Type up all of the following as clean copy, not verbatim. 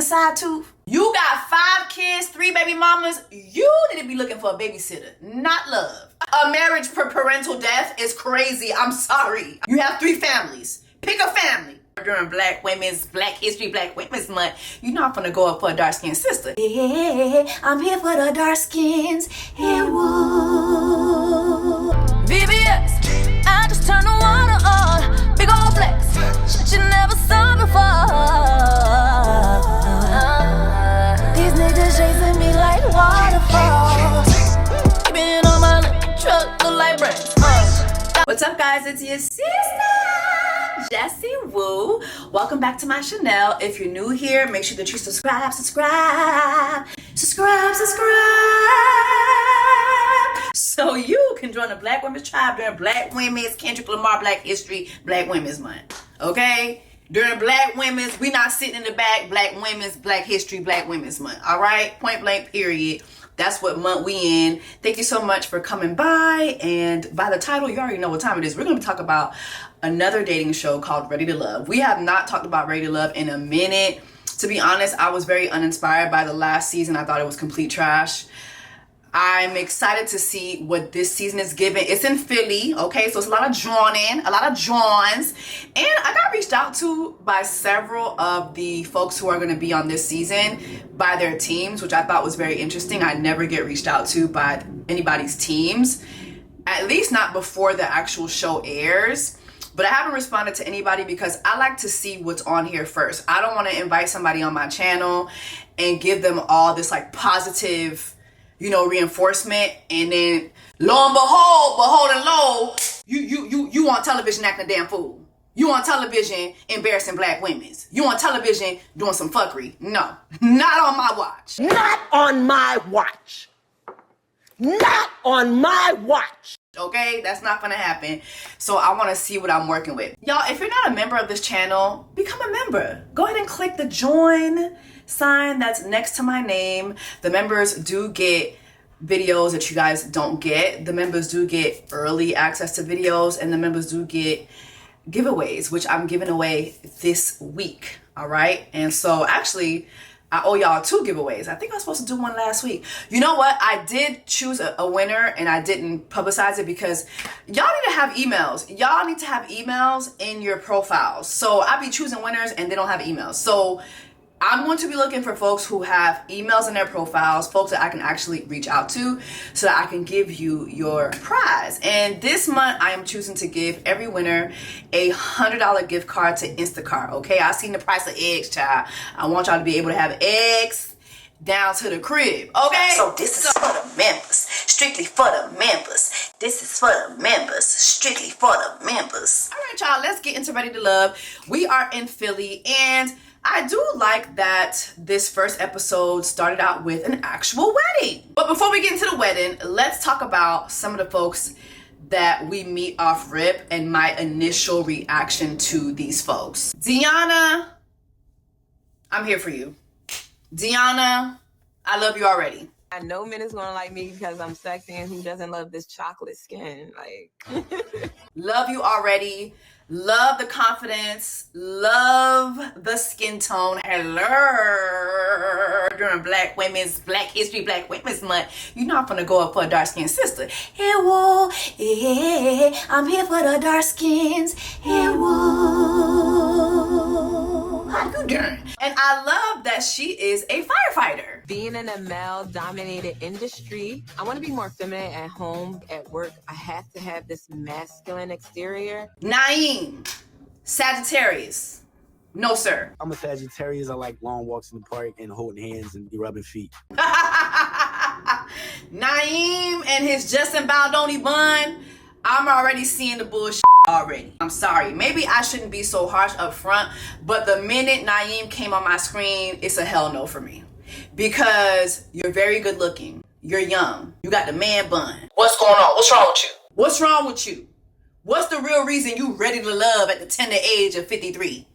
side tooth? You got 5 kids, 3 baby mamas. You need to be looking for a babysitter, not love. A marriage for parental death is crazy. I'm sorry. You have 3 families. Pick a family. During Black History, Black Women's Month, you're not gonna go up for a dark-skinned sister. Yeah, I'm here for the dark skins. Hey, woo. VBS, I just turned the water on. Big old flex, shit you never saw before. These niggas chasing me like waterfalls. Keeping on my truck, look like brains. What's up, guys? It's your sister, Jessie Woo. Welcome back to my channel. If you're new here, make sure that you subscribe. So you can join the Black Women's Tribe during Black Women's Kendrick Lamar Black History Black Women's Month. Okay? During Black Women's, we not sitting in the back. Black Women's Black History Black Women's Month. All right? Point blank, period. That's what month we in. Thank you so much for coming by. And by the title, you already know what time it is. We're going to talk about another dating show called Ready to Love. We have not talked about Ready to Love in a minute. To be honest, I was very uninspired by the last season. I thought it was complete trash. I'm excited to see what this season is giving. It's in Philly, okay? So it's a lot of drawing, a lot of drawings. And I got reached out to by several of the folks who are going to be on this season by their teams, which I thought was very interesting. I never get reached out to by anybody's teams, at least not before the actual show airs. But I haven't responded to anybody because I like to see what's on here first. I don't want to invite somebody on my channel and give them all this like positive, reinforcement, and then lo and behold and lo, you on television acting a damn fool. You on television embarrassing Black women. You on television doing some fuckery. No, not on my watch. Not on my watch. Not on my watch. Okay, that's not gonna happen. So I want to see what I'm working with. Y'all, if you're not a member of this channel, become a member. Go ahead and click the join sign that's next to my name. The members do get videos that you guys don't get. The members do get early access to videos, and the members do get giveaways, which I'm giving away this week. All right, and so actually I owe y'all 2 giveaways. I think I was supposed to do one last week. You know what? I did choose a winner and I didn't publicize it because y'all need to have emails. Y'all need to have emails in your profiles. So I be choosing winners and they don't have emails. So I'm going to be looking for folks who have emails in their profiles, folks that I can actually reach out to so that I can give you your prize. And this month I am choosing to give every winner a $100 gift card to Instacart. Okay, I seen the price of eggs, child. I want y'all to be able to have eggs down to the crib. Okay, so this is for the members, strictly for the members. This is for the members, strictly for the members. All right, y'all, let's get into Ready to Love. We are in Philly, and I do like that this first episode started out with an actual wedding. But before we get into the wedding, let's talk about some of the folks that we meet off rip and my initial reaction to these folks. Deanna, I'm here for you. Deanna, I love you already. I know men is gonna like me because I'm sexy, and who doesn't love this chocolate skin? Like, love you already. Love the confidence. Love the skin tone. Hello. During Black History Black Women's Month, you're not gonna go up for a dark-skinned sister. Hey, whoa, hey, I'm here for the dark skins. Hey, whoa. How you doing? And I love that she is a firefighter. being in a male-dominated industry, I want to be more feminine at home, at work. I have to have this masculine exterior. Naeem, Sagittarius. No, sir. I'm a Sagittarius. I like long walks in the park and holding hands and rubbing feet. Naeem and his Justin Baldoni bun. I'm already seeing the bullshit already. I'm sorry. Maybe I shouldn't be so harsh up front, but the minute Naeem came on my screen, it's a hell no for me. Because you're very good looking. You're young. You got the man bun. What's going on? What's wrong with you? What's wrong with you? What's the real reason you ready to love at the tender age of 53?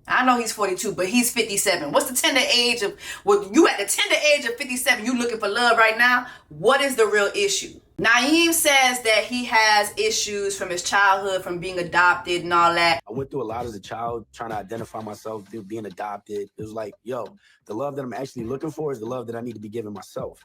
I know he's 42, but he's 57. What's the tender age of, well, you at the tender age of 57, you looking for love right now? What is the real issue? Naeem says that he has issues from his childhood, from being adopted and all that. I went through a lot as a child trying to identify myself through being adopted. It was like, yo, the love that I'm actually looking for is the love that I need to be giving myself.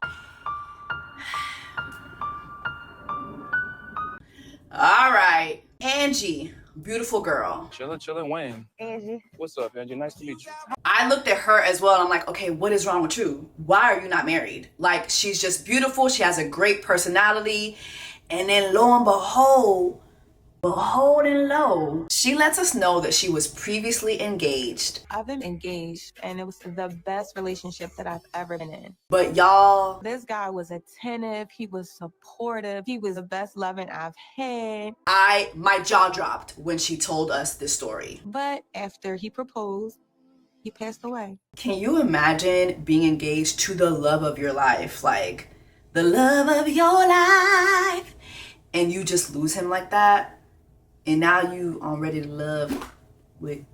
All right. Angie, beautiful girl. Chillin', Wayne. Angie. What's up, Angie? Nice to meet you. I looked at her as well and I'm like, okay, what is wrong with you? Why are you not married? Like, she's just beautiful. She has a great personality. And then lo and behold and lo, she lets us know that she was previously engaged. I've been engaged, and it was the best relationship that I've ever been in. But y'all, This guy was attentive. He was supportive. He was the best loving I've had. my jaw dropped when she told us this story. But after he proposed, he passed away. Can you imagine being engaged to the love of your life? Like, the love of your life. And you just lose him like that? And now you are ready to love with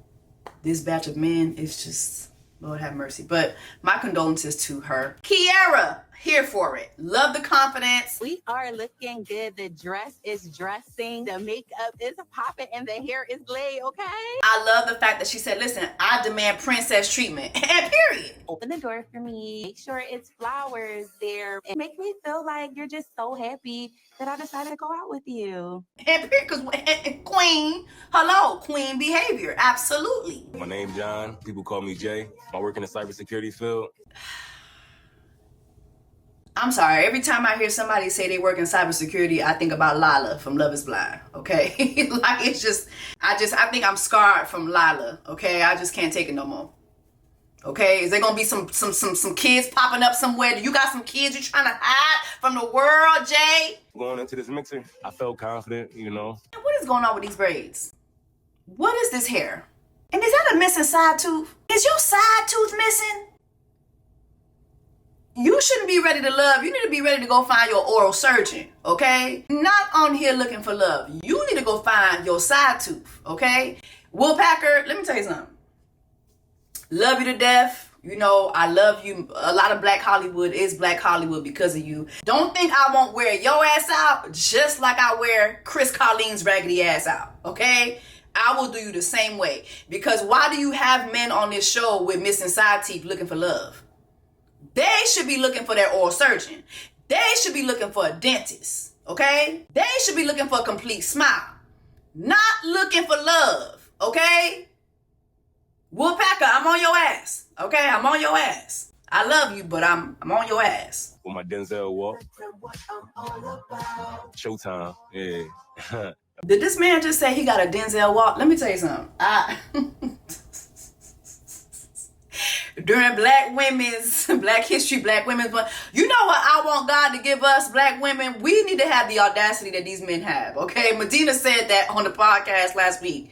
this batch of men. It's just, Lord have mercy. But my condolences to her. Kiara, here for it. Love the confidence. We are looking good. The dress is dressing. The makeup is popping and the hair is laid, okay? I love the fact that she said, listen, I demand princess treatment. And period. Open the door for me. Make sure it's flowers there. It makes me feel like you're just so happy that I decided to go out with you. And period, because queen, hello, queen behavior. Absolutely. My name's John. People call me Jay. I work in the cybersecurity field. I'm sorry. Every time I hear somebody say they work in cybersecurity, I think about Lila from Love Is Blind. Okay, like it's just, I think I'm scarred from Lila. Okay, I just can't take it no more. Okay, is there gonna be some kids popping up somewhere? Do you got some kids you trying to hide from the world, Jay? Going into this mixer, I felt confident, you know. What is going on with these braids? What is this hair? And is that a missing side tooth? Is your side tooth missing? You shouldn't be ready to love. You need to be ready to go find your oral surgeon, okay? Not on here looking for love. You need to go find your side tooth, okay? Will Packer, let me tell you something. Love you to death. You know, I love you. A lot of Black Hollywood is Black Hollywood because of you. Don't think I won't wear your ass out just like I wear Chris Colleen's raggedy ass out, okay? I will do you the same way. Because why do you have men on this show with missing side teeth looking for love? They should be looking for their oral surgeon. They should be looking for a dentist, okay? They should be looking for a complete smile. Not looking for love, okay? Woodpecker, I'm on your ass, okay? I'm on your ass. I love you, but I'm on your ass. With my Denzel walk. Showtime, yeah. Did this man just say he got a Denzel walk? Let me tell you something. During Black History, Black Women's Month, you know what I want God to give us, Black women? We need to have the audacity that these men have, okay? Medina said that on the podcast last week.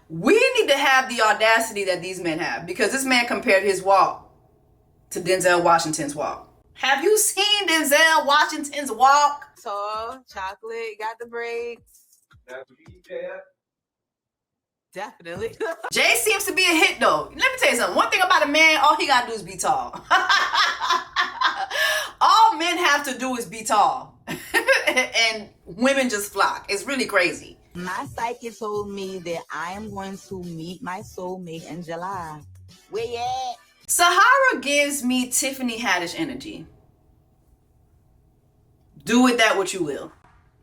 We need to have the audacity that these men have, because this man compared his walk to Denzel Washington's walk. Have you seen Denzel Washington's walk? Tall, chocolate, got the braids. Definitely. Jay seems to be a hit though. Let me tell you something. One thing about a man, all he gotta do is be tall. All men have to do is be tall. And women just flock. It's really crazy. My psychic told me that I am going to meet my soulmate in July. Where you at? Sahara gives me Tiffany Hadish energy. Do with that what you will.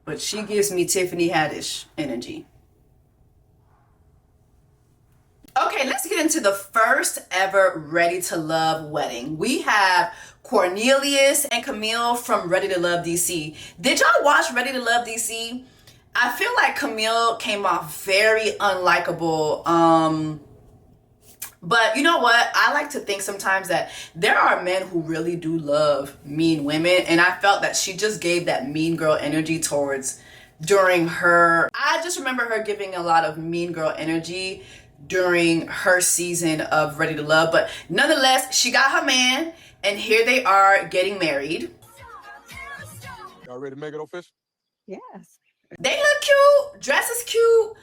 But she gives me Tiffany Hadish energy. Okay, let's get into the first ever Ready to Love wedding. We have Cornelius and Camille from Ready to Love DC. Did y'all watch Ready to Love DC? I feel like Camille came off very unlikable. But you know what? I like to think sometimes that there are men who really do love mean women. And I felt that she just gave that mean girl energy during her. I just remember her giving a lot of mean girl energy during her season of Ready to Love. But nonetheless, she got her man. And here they are getting married. Y'all ready to make it official? Yes. They look cute. Dress is cute.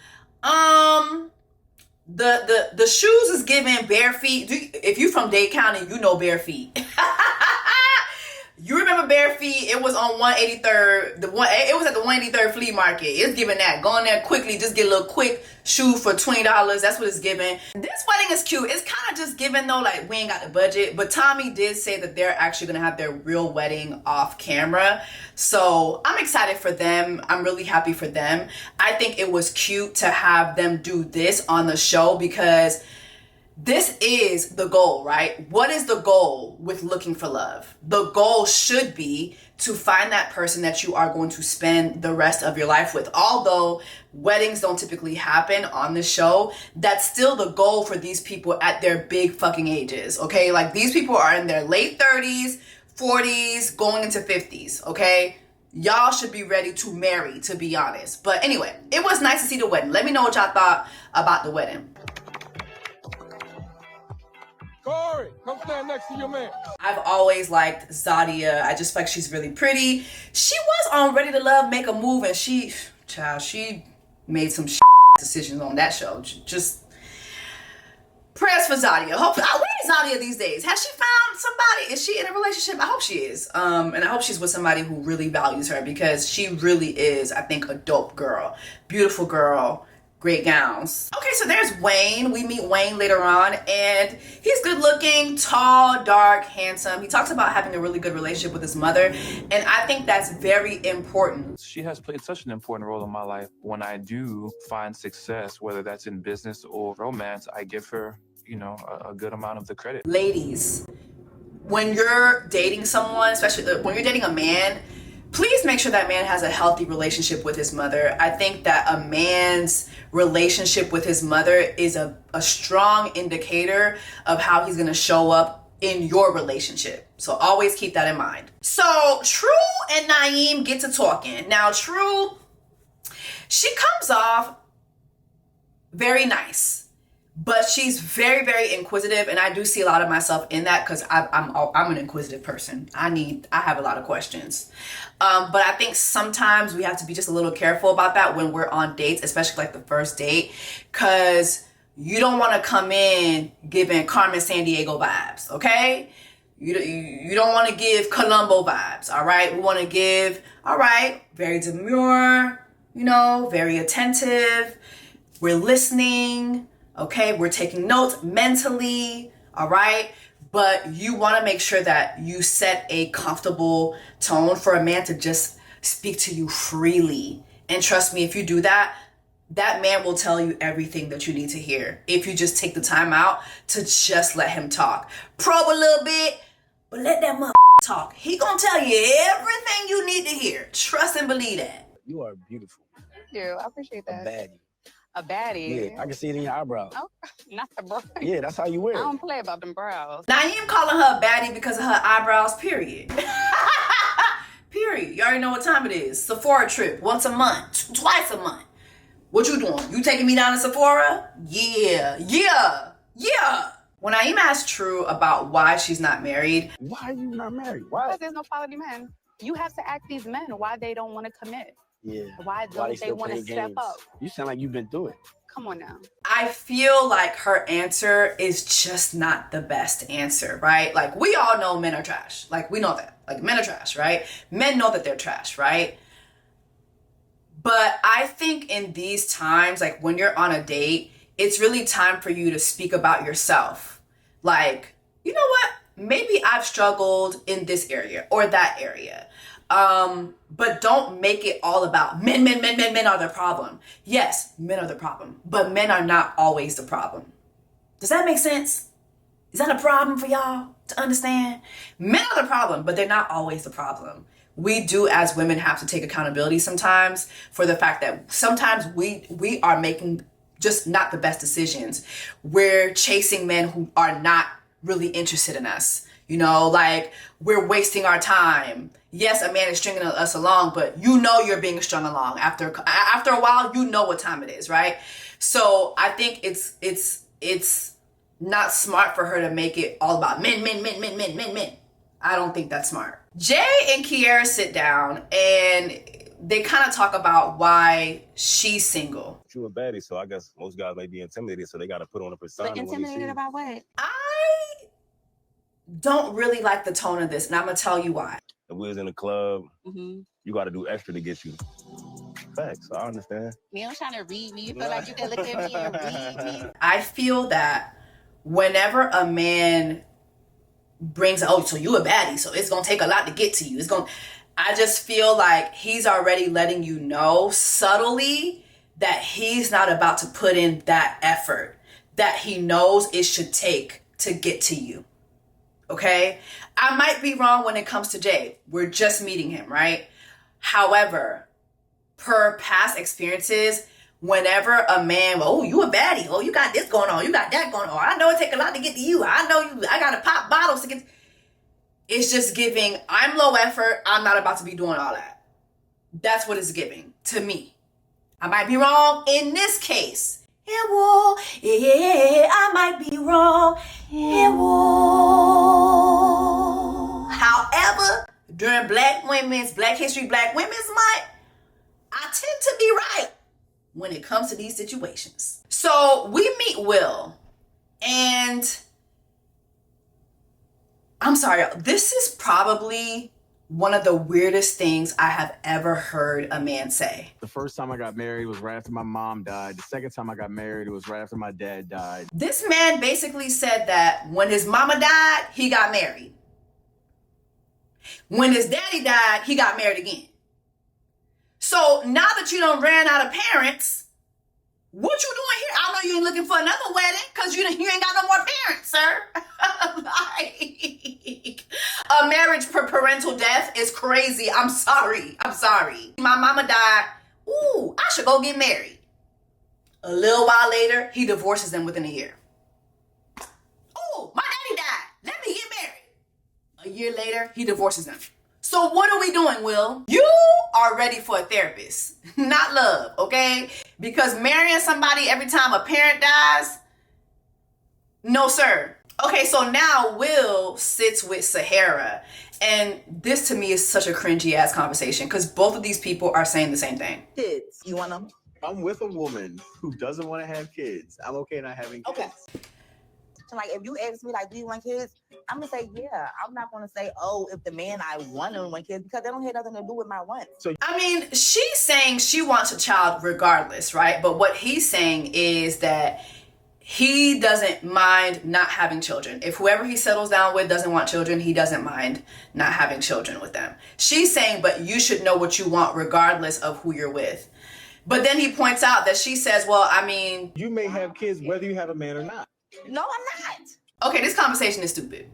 The shoes is giving bare feet. If you from Dade County, you know bare feet. You remember from bare feet. It was on 183rd. It was at the 183rd flea market. It's giving that. Go in there quickly. Just get a little quick shoe for $20. That's what it's giving. This wedding is cute. It's kind of just giving though, like we ain't got the budget. But Tommy did say that they're actually gonna have their real wedding off camera. So I'm excited for them. I'm really happy for them. I think it was cute to have them do this on the show because this is the goal, right? What is the goal with looking for love? The goal should be to find that person that you are going to spend the rest of your life with. Although weddings don't typically happen on the show, that's still the goal for these people at their big fucking ages, okay? Like these people are in their late 30s, 40s, going into 50s, okay? Y'all should be ready to marry, to be honest. But anyway, it was nice to see the wedding. Let me know what y'all thought about the wedding. Corey, come stand next to your man. I've always liked Zadia. I just feel like she's really pretty. She was on Ready to Love, Make a Move, and she made some decisions on that show. Just prayers for Zadia. Hopefully, where is Zadia these days? Has she found somebody? Is she in a relationship? I hope she is. And I hope she's with somebody who really values her because she really is, I think, a dope girl. Beautiful girl. Great gowns. Okay, so there's Wayne. We meet Wayne later on, and he's good looking, tall, dark, handsome. He talks about having a really good relationship with his mother, and I think that's very important. She has played such an important role in my life. When I do find success, whether that's in business or romance, I give her, a good amount of the credit. Ladies, when you're dating someone, especially when you're dating a man, please make sure that man has a healthy relationship with his mother. I think that a man's relationship with his mother is a strong indicator of how he's going to show up in your relationship. So always keep that in mind. So True and Naeem get to talking. Now True, she comes off very nice, but she's very, very inquisitive, and I do see a lot of myself in that because I'm an inquisitive person. I have a lot of questions. But I think sometimes we have to be just a little careful about that when we're on dates, especially like the first date, because you don't want to come in giving Carmen Sandiego vibes, okay? You don't want to give Columbo vibes, all right? We want to give, all right, very demure, very attentive. We're listening. Okay, we're taking notes mentally, all right? But you want to make sure that you set a comfortable tone for a man to just speak to you freely. And trust me, if you do that, that man will tell you everything that you need to hear. If you just take the time out to just let him talk. Probe a little bit, but let that mother talk. He gonna tell you everything you need to hear. Trust and believe that. You are beautiful. Thank you. I appreciate that. A baddie. A baddie? Yeah, I can see it in your eyebrows. Oh, not the brows. Yeah, that's how you wear it. I don't play about them brows. Naeem calling her a baddie because of her eyebrows, period. Period. You already know what time it is. Sephora trip, once a month, twice a month. What you doing? You taking me down to Sephora? Yeah. When Naeem asked True about why she's not married. Why are you not married? Why? Because there's no quality men. You have to ask these men why they don't want to commit. Yeah. Why don't they want to step up? You sound like you've been through it. Come on now. I feel like her answer is just not the best answer, right? Like, we all know men are trash. Like, we know that. Like, men are trash, right? Men know that they're trash, right? But I think in these times, like when you're on a date, it's really time for you to speak about yourself. Like, you know what? Maybe I've struggled in this area or that area. But don't make it all about men are the problem. Yes, men are the problem, but men are not always the problem. Does that make sense? Is that a problem for y'all to understand? Men are the problem, but they're not always the problem. We do as women have to take accountability sometimes for the fact that sometimes we are making just not the best decisions. We're chasing men who are not really interested in us. Like we're wasting our time. Yes, a man is stringing us along, but you're being strung along. After a while, you know what time it is, right? So I think it's not smart for her to make it all about men. I don't think that's smart. Jay and Kiera sit down and they kind of talk about why she's single. You a baddie, so I guess most guys may be intimidated, so they got to put on a persona. But intimidated about what? I don't really like the tone of this, and I'm gonna tell you why. we was in the club, Mm-hmm. you got to do extra to get you. Facts, I understand. You don't trying to read me. You feel like you can look at me and read me. I feel that whenever a man brings, oh, so you a baddie, so it's gonna take a lot to get to you. I just feel like he's already letting you know subtly that he's not about to put in that effort that he knows it should take to get to you. Okay? I might be wrong when it comes to Jay. We're just meeting him, right? However, per past experiences, whenever a man, oh, you a baddie, oh, you got this going on, you got that going on, I know it take a lot to get to you, I gotta pop bottles to get, it's just giving, I'm low effort, I'm not about to be doing all that. That's what it's giving to me. I might be wrong in this case. Yeah, I might be wrong. However, during Black History, Black Women's Month, I tend to be right when it comes to these situations. So we meet Will, and I'm sorry, this is probably one of the weirdest things I have ever heard a man say. The first time I got married was right after my mom died. The second time I got married, it was right after my dad died. This man basically said that when his mama died, he got married. When his daddy died, he got married again. So now that you done ran out of parents, what you doing here? I know you ain't looking for another wedding because you ain't got no more parents, sir. Like, a marriage for parental death is crazy. I'm sorry. My mama died. Ooh, I should go get married. A little while later, he divorces them within a year. Oh, my daddy died. Let me get married. A year later, he divorces them. So what are we doing, Will? You are ready for a therapist, not love, okay? Because marrying somebody every time a parent dies, no, sir. Okay, so now Will sits with Sahara, and this to me is such a cringy ass conversation because both of these people are saying the same thing. Kids, you want them? I'm with a woman who doesn't want to have kids. I'm okay not having kids. Okay. So like, if you ask me, like, do you want kids? I'm gonna say, yeah. I'm not gonna say, oh, if the man I want to want kids, because they don't have nothing to do with my wants. So, I mean, she's saying she wants a child regardless, right? But what he's saying is that he doesn't mind not having children. If whoever he settles down with doesn't want children, he doesn't mind not having children with them. She's saying, but you should know what you want regardless of who you're with. But then he points out that she says, well, I mean, you may have kids whether you have a man or not. No, I'm not. Okay, this conversation is stupid.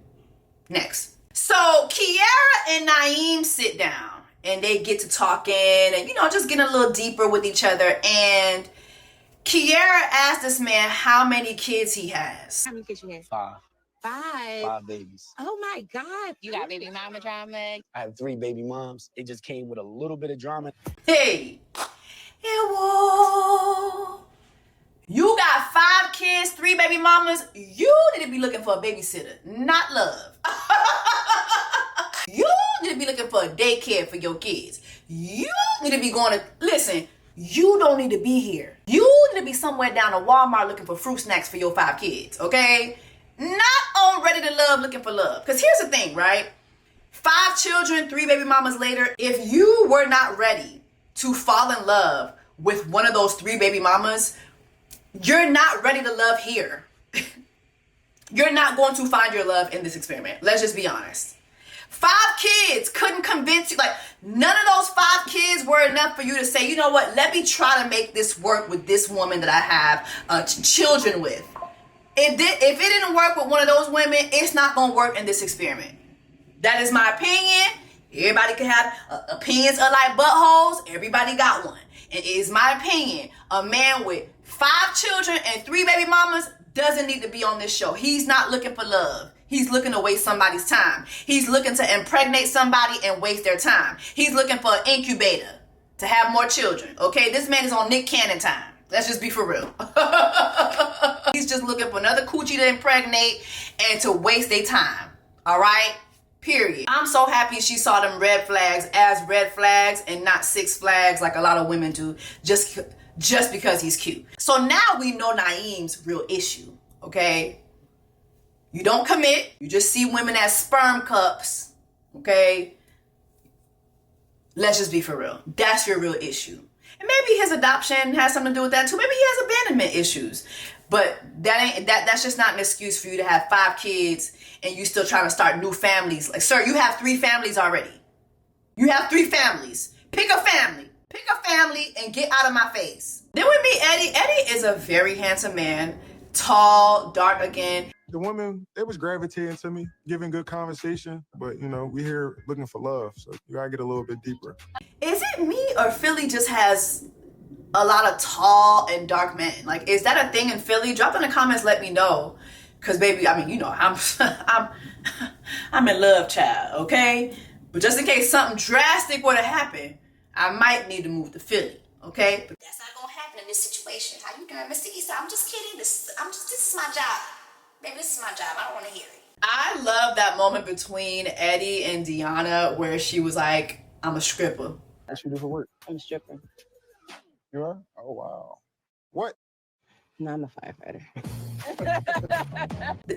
Next. So Kiara and Naeem sit down and they get to talking and, just getting a little deeper with each other. And Kiara asked this man how many kids he has. How many kids you have? 5. 5. 5 babies. Oh my God. You got baby mama drama? I have 3 baby moms. It just came with a little bit of drama. Hey. Whoa. You got 5 kids, 3 baby mamas. You need to be looking for a babysitter, not love. You need to be looking for a daycare for your kids. You need to be going to, listen, you don't need to be here. You need to be somewhere down to Walmart looking for fruit snacks for your 5 kids, okay? Not on Ready to Love looking for love. Because here's the thing, right? 5 children, 3 baby mamas later, if you were not ready to fall in love with one of those 3 baby mamas, you're not ready to love here. You're not going to find your love in this experiment. Let's just be honest. 5 kids couldn't convince you. Like, none of those 5 kids were enough for you to say, you know what, let me try to make this work with this woman that I have children with. If it didn't work with one of those women, it's not going to work in this experiment. That is my opinion. Everybody can have opinions alike buttholes. Everybody got one. It is my opinion. A man with 5 children and 3 baby mamas doesn't need to be on this show. He's not looking for love. He's looking to waste somebody's time. He's looking to impregnate somebody and waste their time. He's looking for an incubator to have more children. Okay, this man is on Nick Cannon time. Let's just be for real. He's just looking for another coochie to impregnate and to waste their time. All right? Period. I'm so happy she saw them red flags as red flags and not 6 flags like a lot of women do just because he's cute. So now we know Naeem's real issue, okay? You don't commit. You just see women as sperm cups, okay? Let's just be for real. That's your real issue. And maybe his adoption has something to do with that too. Maybe he has abandonment issues. But that's just not an excuse for you to have 5 kids and you still trying to start new families. Like, sir, you have 3 families already. You have 3 families. Pick a family. Pick a family and get out of my face. Then we meet Eddie. Eddie is a very handsome man. Tall, dark again. The women, they was gravitating to me, giving good conversation. But, you know, we here looking for love. So you gotta get a little bit deeper. Is it me or Philly just has a lot of tall and dark men? Like, is that a thing in Philly? Drop in the comments, let me know. Cause baby, I mean, you know, I'm in love, child, okay? But just in case something drastic were to happen, I might need to move to Philly, okay? But That's not gonna happen in this situation. How you doing, Mr. Issa? I'm just kidding. This is my job. Baby, this is my job. I don't wanna hear it. I love that moment between Eddie and Deanna where she was like, I'm a stripper. What you do for work? I'm a stripper. You are? Oh, wow. What? No, I'm a firefighter.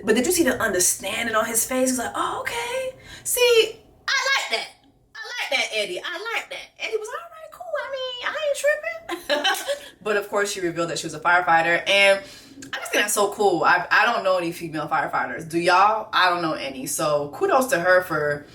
But did you see the understanding on his face? He was like, oh, okay. See, I like that. I like that, Eddie. I like that. Eddie was all right, cool. I mean, I ain't tripping. But of course, she revealed that she was a firefighter. And I just think that's so cool. I don't know any female firefighters. Do y'all? I don't know any. So kudos to her for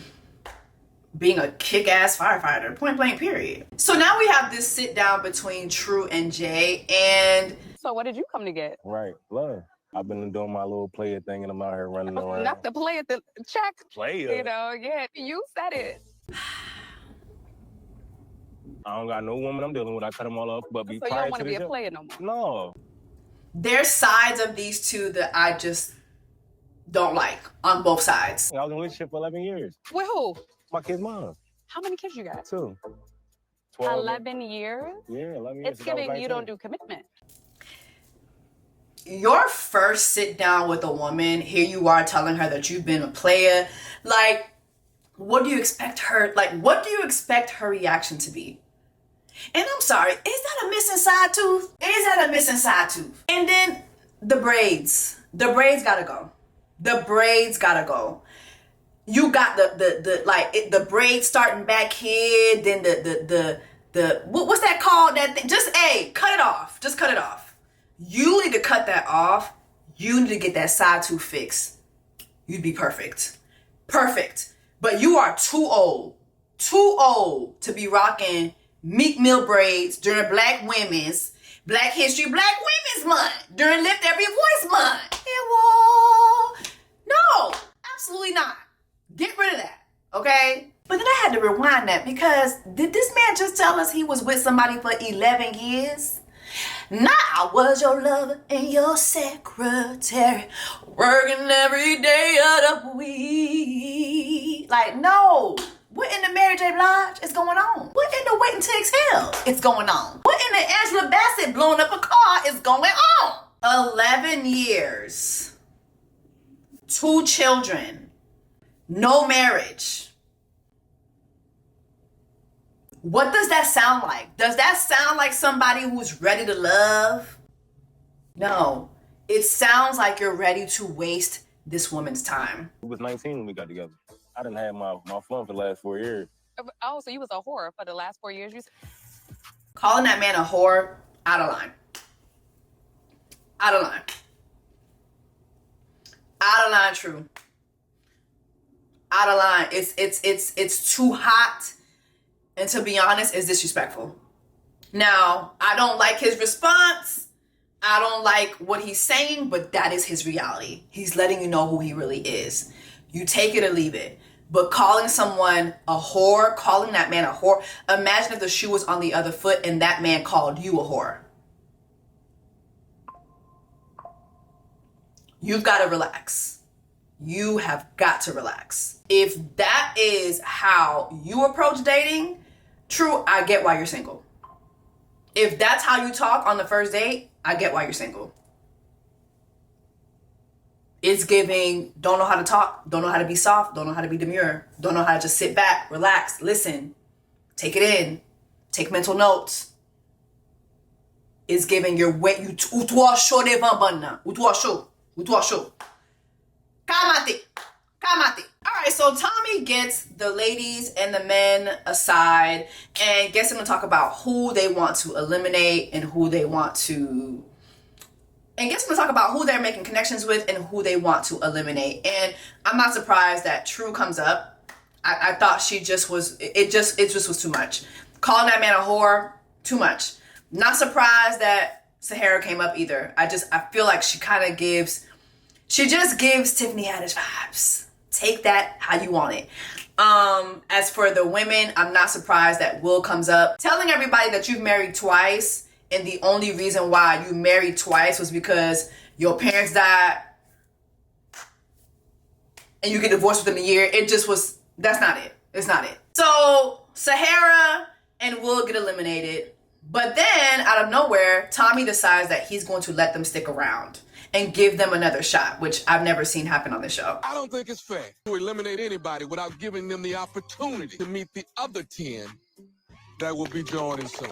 being a kick-ass firefighter. Point blank, period. So now we have this sit down between True and Jay. And so what did you come to get? Right, love. I've been doing my little player thing and I'm out here running around. Not the play at the check. Player? You know, yeah, you said it. I don't got no woman I'm dealing with. I cut them all off, but So you don't want to be a player no more? No. there's sides of these two that I just don't like on both sides. I was in a relationship for 11 years. With who? My kid's mom. How many kids you got? 2. 11 years? Yeah, 11 years. It's giving you don't do commitment. Your first sit down with a woman, here you are telling her that you've been a player. Like, what do you expect her, what do you expect her reaction to be? And I'm sorry, is that a missing side tooth? Is that a missing side tooth? And then the braids. The braids gotta go. The braids gotta go. You got the braids starting back here, then what's that called? That thing? Just cut it off. Just cut it off. You need to cut that off. You need to get that side tooth fixed. You'd be perfect. Perfect. But you are too old to be rocking Meek Mill braids during Black History, Black Women's Month, during Lift Every Voice Month. No, absolutely not. Get rid of that, okay? But then I had to rewind that because did this man just tell us he was with somebody for 11 years? Now I was your lover and your secretary, working every day of the week. Like, no. What in the Mary J. Blige is going on? What in the Waiting to Exhale is going on? What in the Angela Bassett blowing up a car is going on? 11 years. 2 children. No marriage. What does that sound like? Does that sound like somebody who's ready to love? No. It sounds like you're ready to waste this woman's time. It was 19 when we got together. I didn't have my fun for the last 4 years. Oh, so you was a whore for the last 4 years? Calling that man a whore, out of line. Out of line. Out of line, True. Out of line. It's too hot. And to be honest, it's disrespectful. Now, I don't like his response. I don't like what he's saying, but that is his reality. He's letting you know who he really is. You take it or leave it. But calling someone a whore, calling that man a whore, imagine if the shoe was on the other foot and that man called you a whore. You've got to relax. You have got to relax. If that is how you approach dating, True, I get why you're single. If that's how you talk on the first date, I get why you're single. It's giving, don't know how to talk, don't know how to be soft, don't know how to be demure, don't know how to just sit back, relax, listen, take it in, take mental notes. It's giving your weight, you utwa show de vambana, utwa show. Kamate. All right, so Tommy gets the ladies and the men aside and gets them to talk about who they want to eliminate and who they want to, and gets them to talk about who they're making connections with and who they want to eliminate. And I'm not surprised that True comes up. I thought she just was, it just was too much. Calling that man a whore, too much. Not surprised that Sahara came up either. I feel like she just gives Tiffany Hadish vibes. Take that how you want it. As for the women, I'm not surprised that Will comes up. Telling everybody that you've married twice and the only reason why you married twice was because your parents died and you get divorced within a year. It just was, that's not it. It's not it. So Sahara and Will get eliminated. But then out of nowhere, Tommy decides that he's going to let them stick around and give them another shot, which I've never seen happen on this show. I don't think it's fair to eliminate anybody without giving them the opportunity to meet the other 10 that will be joining soon.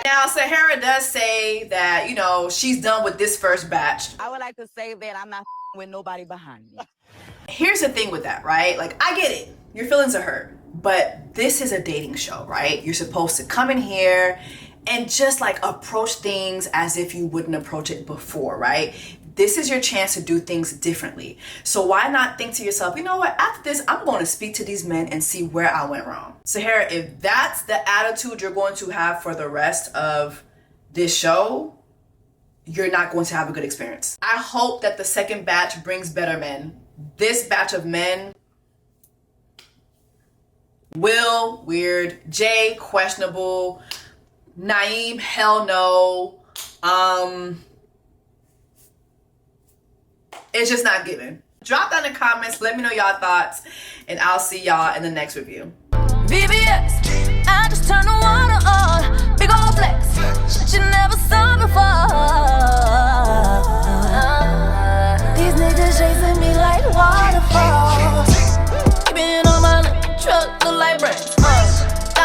Now, Sahara does say that, you know, she's done with this first batch. I would like to say that I'm not with nobody behind me. Here's the thing with that, right? Like, I get it. Your feelings are hurt. But this is a dating show, right? You're supposed to come in here and just like approach things as if you wouldn't approach it before, right? This is your chance to do things differently. So why not think to yourself, you know what, after this, I'm going to speak to these men and see where I went wrong. Sahara, if that's the attitude you're going to have for the rest of this show, you're not going to have a good experience. I hope that the second batch brings better men. This batch of men, Will, weird. Jay, questionable. Naeem, hell no. It's just not given. Drop down in the comments, let me know y'all thoughts, and I'll see y'all in the next review. VVS, I just turned the water on. Big old flex, shit you never saw before. These niggas chasing me like waterfalls. Keeping on my truck, look like bricks.